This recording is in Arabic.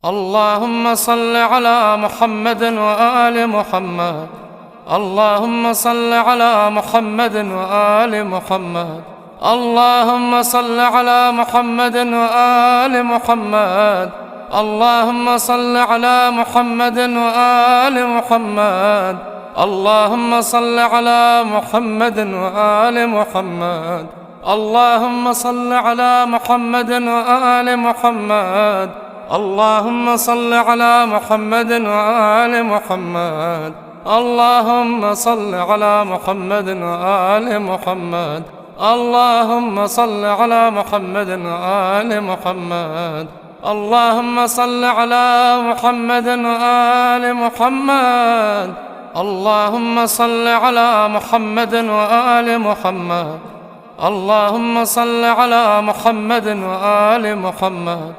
اللهم صل على محمد وآل محمد. اللهم صل على محمد وآل محمد. اللهم صل على محمد وآل محمد. اللهم صل على محمد وآل محمد. اللهم صل على محمد وآل محمد. اللهم صل على محمد وآل محمد. اللهم صل على محمد وآل محمد. اللهم صل على محمد وآل محمد. اللهم صل على محمد وآل محمد. اللهم صل على محمد وآل محمد. اللهم صل على محمد وآل محمد. اللهم صل على محمد وآل محمد.